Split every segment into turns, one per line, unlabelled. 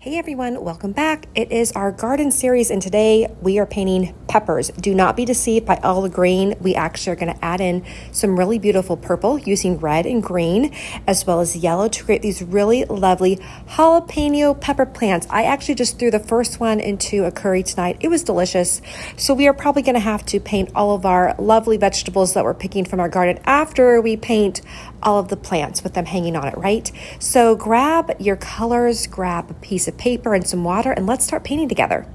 Hey everyone, welcome back. It is our garden series and today we are painting peppers. Do not be deceived by all the green. We actually are going to add in some really beautiful purple using red and green as well as yellow to create these really lovely jalapeno pepper plants. I actually just threw the first one into a curry tonight. It was delicious. So we are probably going to have to paint all of our lovely vegetables that we're picking from our garden after we paint all of the plants with them hanging on it, right? So grab your colors, grab a piece of paper and some water, and let's start painting together.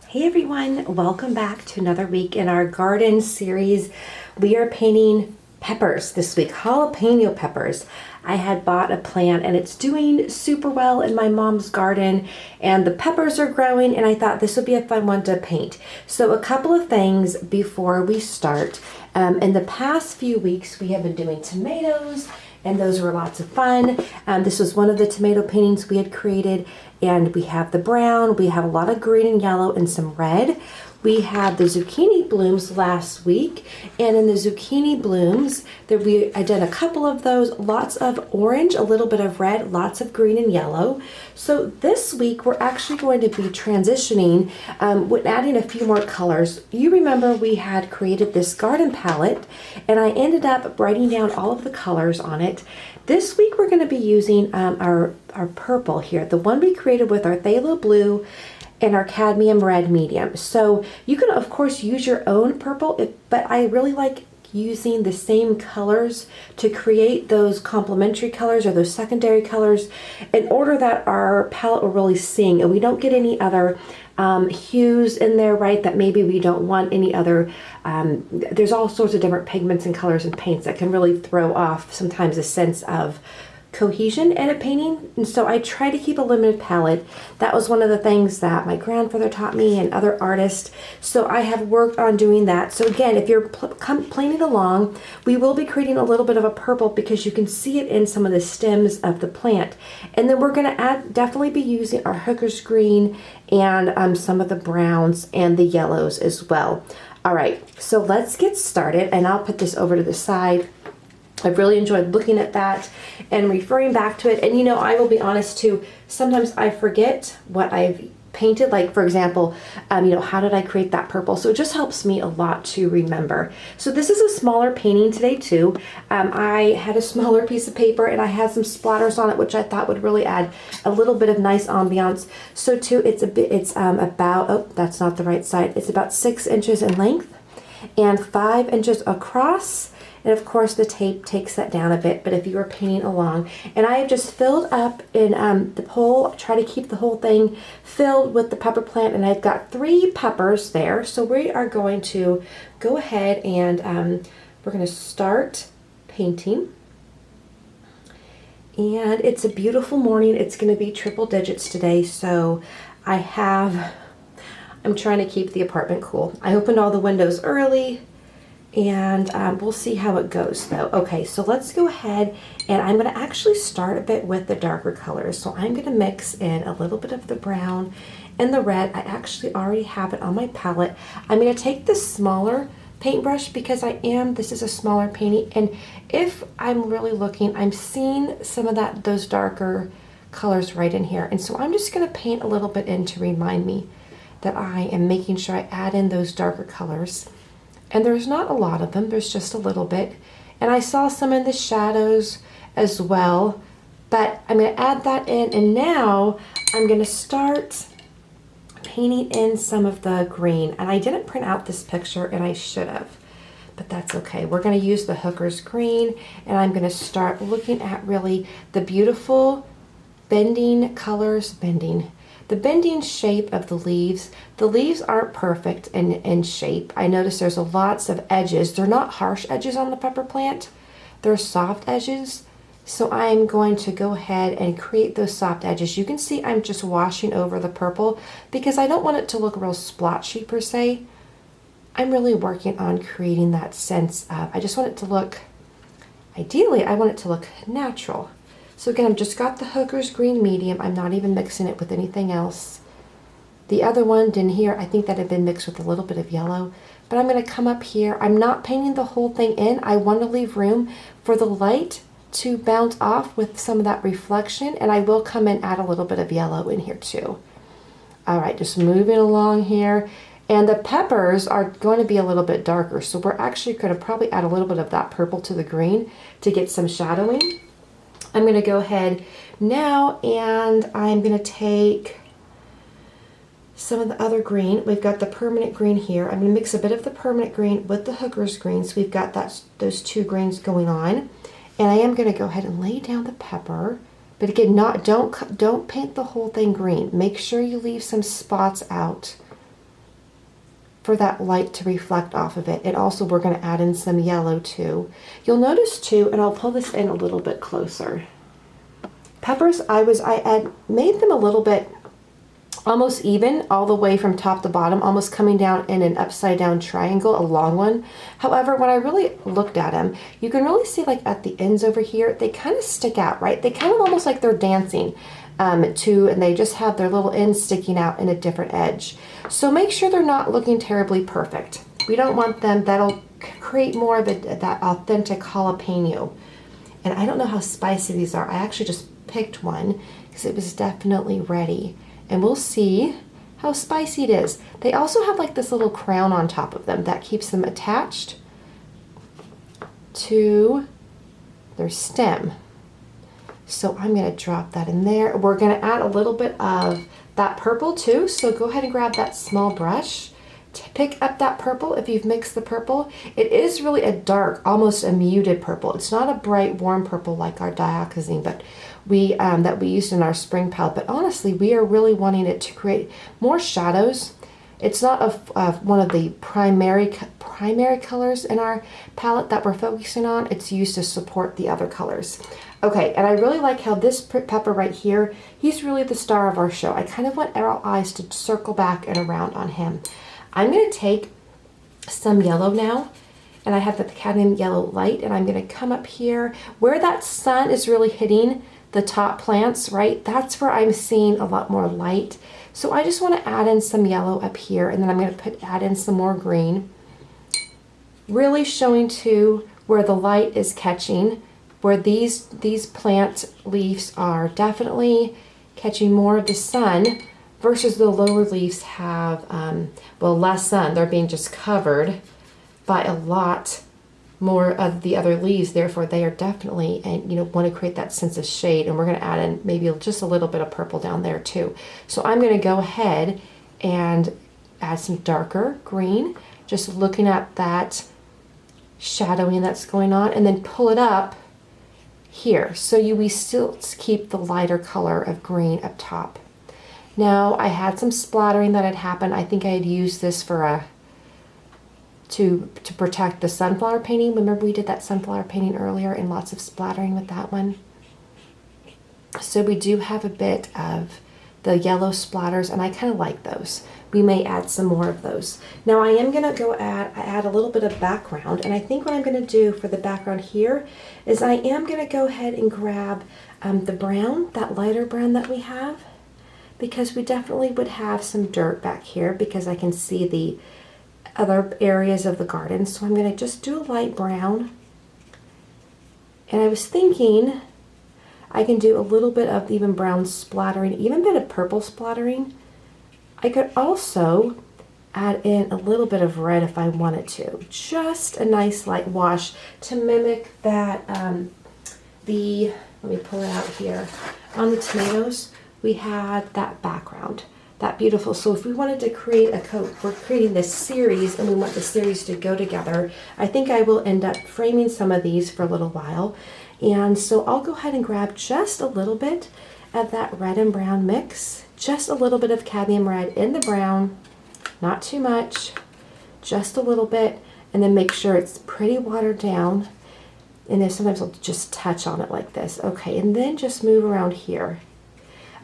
Hey everyone, welcome back to another week in our garden series. We are painting peppers this week, jalapeno peppers. I had bought a plant and it's doing super well in my mom's garden and the peppers are growing and I thought this would be a fun one to paint. So a couple of things before we start. In the past few weeks we have been doing tomatoes and those were lots of fun. This was one of the tomato paintings we had created and we have the brown, we have a lot of green and yellow and some red. We had the zucchini blooms last week, and in the zucchini blooms, I did a couple of those, lots of orange, a little bit of red, lots of green and yellow. So this week, we're actually going to be transitioning with adding a few more colors. You remember we had created this garden palette, and I ended up writing down all of the colors on it. This week, we're going to be using our purple here, the one we created with our phthalo blue, and our cadmium red medium. So you can of course use your own purple, but I really like using the same colors to create those complementary colors or those secondary colors in order that our palette will really sing and we don't get any other hues in there, right, that maybe we don't want any other, there's all sorts of different pigments and colors and paints that can really throw off sometimes a sense of cohesion in a painting, and so I try to keep a limited palette. That was one of the things that my grandfather taught me and other artists, so I have worked on doing that. So again, if you're painting along, we will be creating a little bit of a purple because you can see it in some of the stems of the plant, and then we're going to definitely be using our hooker's green and some of the browns and the yellows as well. All right, so let's get started, and I'll put this over to the side. I've really enjoyed looking at that and referring back to it. And you know, I will be honest too, sometimes I forget what I've painted. Like for example, you know, how did I create that purple? So it just helps me a lot to remember. So this is a smaller painting today too. I had a smaller piece of paper and I had some splatters on it, which I thought would really add a little bit of nice ambiance. So too, it's about, oh, that's not the right side. It's about 6 inches in length and 5 inches across. And of course the tape takes that down a bit, but if you are painting along, and I have just filled up in the whole, try to keep the whole thing filled with the pepper plant, and I've got 3 peppers there. So we are going to go ahead and we're going to start painting. And it's a beautiful morning. It's going to be triple digits today, so I'm trying to keep the apartment cool. I opened all the windows early. And we'll see how it goes though. Okay, so let's go ahead and I'm going to actually start a bit with the darker colors. So I'm going to mix in a little bit of the brown and the red. I actually already have it on my palette. I'm going to take this smaller paintbrush because this is a smaller painting, and if I'm really looking, I'm seeing some of those darker colors right in here. And so I'm just going to paint a little bit in to remind me that I am making sure I add in those darker colors. And there's not a lot of them, there's just a little bit. And I saw some in the shadows as well, but I'm going to add that in, and now I'm going to start painting in some of the green. And I didn't print out this picture, and I should have, but that's okay. We're going to use the hooker's green, and I'm going to start looking at really the beautiful bending colors, the bending shape of the leaves. The leaves aren't perfect in shape. I notice there's lots of edges. They're not harsh edges on the pepper plant. They're soft edges. So I'm going to go ahead and create those soft edges. You can see I'm just washing over the purple because I don't want it to look real splotchy per se. I'm really working on creating that sense of, I just want it to look, ideally I want it to look natural. So again, I've just got the hooker's green medium. I'm not even mixing it with anything else. The other one didn't here, I think that had been mixed with a little bit of yellow. But I'm going to come up here. I'm not painting the whole thing in. I want to leave room for the light to bounce off with some of that reflection, and I will come and add a little bit of yellow in here too. All right, just moving along here. And the peppers are going to be a little bit darker, so we're actually going to probably add a little bit of that purple to the green to get some shadowing. I'm going to go ahead now and I'm going to take some of the other green. We've got the permanent green here. I'm going to mix a bit of the permanent green with the hooker's green, so we've got those two greens going on. And I am going to go ahead and lay down the pepper. But again, don't paint the whole thing green. Make sure you leave some spots out for that light to reflect off of it. And also we're going to add in some yellow too. You'll notice too, and I'll pull this in a little bit closer. Peppers, I had made them a little bit almost even all the way from top to bottom, almost coming down in an upside down triangle, a long one. However, when I really looked at them, you can really see like at the ends over here, they kind of stick out, right? They kind of almost like they're dancing and they just have their little ends sticking out in a different edge. So make sure they're not looking terribly perfect. We don't want them, that'll create more of that authentic jalapeno. And I don't know how spicy these are. I actually just picked one because it was definitely ready. And we'll see how spicy it is. They also have like this little crown on top of them that keeps them attached to their stem. So I'm going to drop that in there. We're going to add a little bit of that purple too. So go ahead and grab that small brush to pick up that purple. If you've mixed the purple, it is really a dark, almost a muted purple. It's not a bright, warm purple like our diachazine, but that we used in our spring palette. But honestly, we are really wanting it to create more shadows. It's not one of the primary colors in our palette that we're focusing on. It's used to support the other colors. Okay, and I really like how this pepper right here, he's really the star of our show. I kind of want our eyes to circle back and around on him. I'm going to take some yellow now, and I have the cadmium yellow light, and I'm going to come up here where that sun is really hitting the top plants, right? That's where I'm seeing a lot more light. So I just want to add in some yellow up here, and then I'm going to add in some more green, really showing too where the light is catching, where these plant leaves are definitely catching more of the sun versus the lower leaves have less sun. They're being just covered by a lot more of the other leaves. Therefore, they are definitely, and want to create that sense of shade. And we're going to add in maybe just a little bit of purple down there too. So I'm going to go ahead and add some darker green, just looking at that shadowing that's going on, and then pull it up here. So we still keep the lighter color of green up top. Now I had some splattering that had happened. I think I had used this for to protect the sunflower painting. Remember we did that sunflower painting earlier and lots of splattering with that one. So we do have a bit of the yellow splatters, and I kind of like those. We may add some more of those. Now I am going to go add a little bit of background, and I think what I'm going to do for the background here is I am going to go ahead and grab the brown, that lighter brown that we have, because we definitely would have some dirt back here because I can see the other areas of the garden. So I'm going to just do a light brown, and I was thinking I can do a little bit of even brown splattering, even a bit of purple splattering. I could also add in a little bit of red if I wanted to. Just a nice light wash to mimic that, let me pull it out here. On the tomatoes, we had that background, that beautiful. So if we wanted to create a coat, we're creating this series and we want the series to go together. I think I will end up framing some of these for a little while. And so I'll go ahead and grab just a little bit of that red and brown mix, just a little bit of cadmium red in the brown, not too much, just a little bit, and then make sure it's pretty watered down. And then sometimes I'll just touch on it like this. Okay, and then just move around here.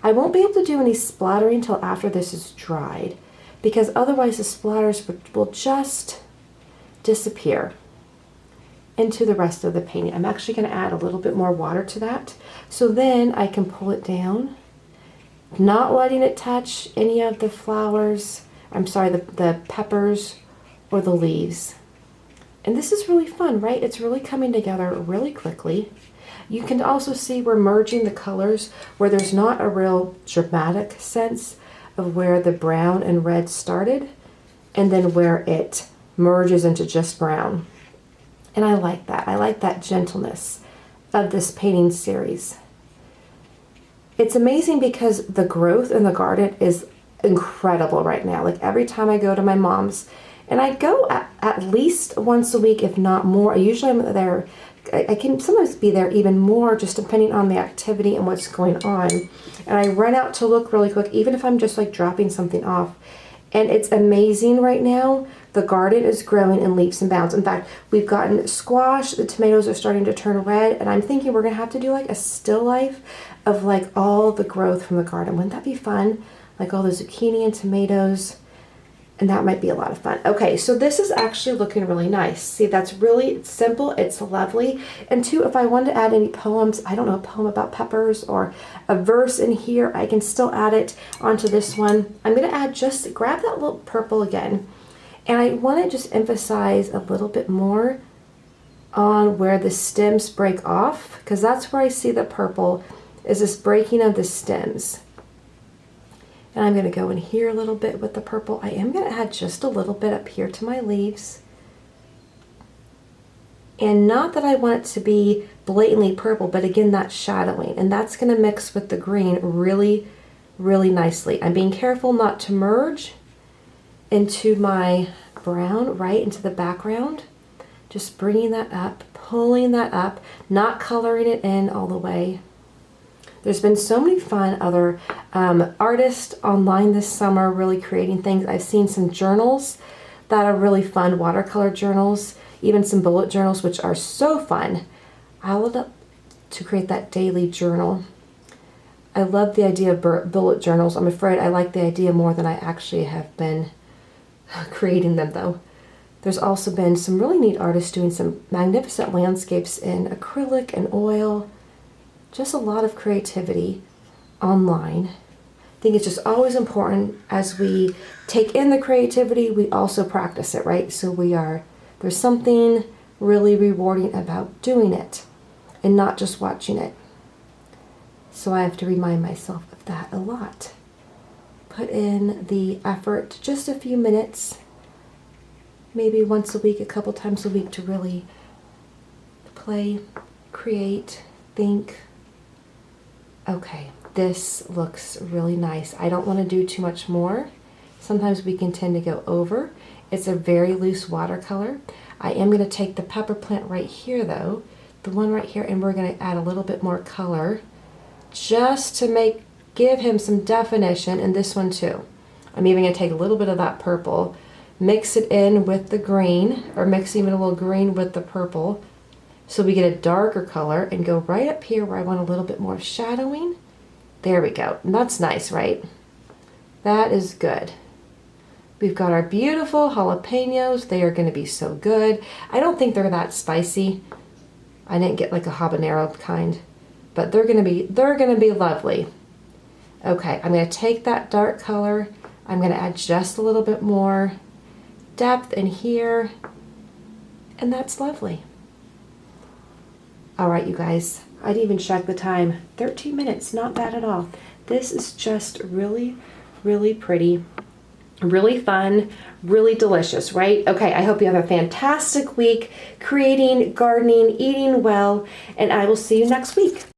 I won't be able to do any splattering until after this is dried, because otherwise the splatters will just disappear into the rest of the painting. I'm actually going to add a little bit more water to that, so then I can pull it down, not letting it touch any of the flowers, the peppers or the leaves. And this is really fun, right? It's really coming together really quickly. You can also see we're merging the colors where there's not a real dramatic sense of where the brown and red started and then where it merges into just brown. And I like that. I like that gentleness of this painting series. It's amazing because the growth in the garden is incredible right now. Like every time I go to my mom's, and I go at least once a week, if not more. Usually I'm there, I can sometimes be there even more, just depending on the activity and what's going on. And I run out to look really quick, even if I'm just like dropping something off. And it's amazing right now. The garden is growing in leaps and bounds. In fact, we've gotten squash, the tomatoes are starting to turn red, and I'm thinking we're gonna have to do like a still life of like all the growth from the garden. Wouldn't that be fun? Like all the zucchini and tomatoes, and that might be a lot of fun. Okay, so this is actually looking really nice. See, that's really simple, it's lovely. And two, if I wanted to add any poems, I don't know, a poem about peppers or a verse in here, I can still add it onto this one. I'm gonna add just, grab that little purple again, and I wanna just emphasize a little bit more on where the stems break off, because that's where I see the purple, is this breaking of the stems. And I'm going to go in here a little bit with the purple. I am going to add just a little bit up here to my leaves. And not that I want it to be blatantly purple, but again, that shadowing. And that's going to mix with the green really, really nicely. I'm being careful not to merge into my brown, right into the background. Just bringing that up, pulling that up, not coloring it in all the way. There's been so many fun other artists online this summer really creating things. I've seen some journals that are really fun, watercolor journals, even some bullet journals, which are so fun. I love to create that daily journal. I love the idea of bullet journals. I'm afraid I like the idea more than I actually have been creating them though. There's also been some really neat artists doing some magnificent landscapes in acrylic and oil. Just a lot of creativity online. I think it's just always important as we take in the creativity, we also practice it, right? So there's something really rewarding about doing it and not just watching it. So I have to remind myself of that a lot. Put in the effort, just a few minutes, maybe once a week, a couple times a week to really play, create, think. Okay, this looks really nice. I don't want to do too much more. Sometimes we can tend to go over. It's a very loose watercolor. I am going to take the pepper plant right here though, the one right here, and we're going to add a little bit more color just to give him some definition, and this one too. I'm even going to take a little bit of that purple, mix it in with the green, or mix even a little green with the purple, so we get a darker color, and go right up here where I want a little bit more shadowing. There we go. And that's nice, right? That is good. We've got our beautiful jalapenos. They are going to be so good. I don't think they're that spicy. I didn't get like a habanero kind, but they're going to be lovely. Okay, I'm going to take that dark color. I'm going to add just a little bit more depth in here, and that's lovely. All right, you guys, I'd even check the time. 13 minutes, not bad at all. This is just really, really pretty, really fun, really delicious, right? Okay, I hope you have a fantastic week creating, gardening, eating well, and I will see you next week.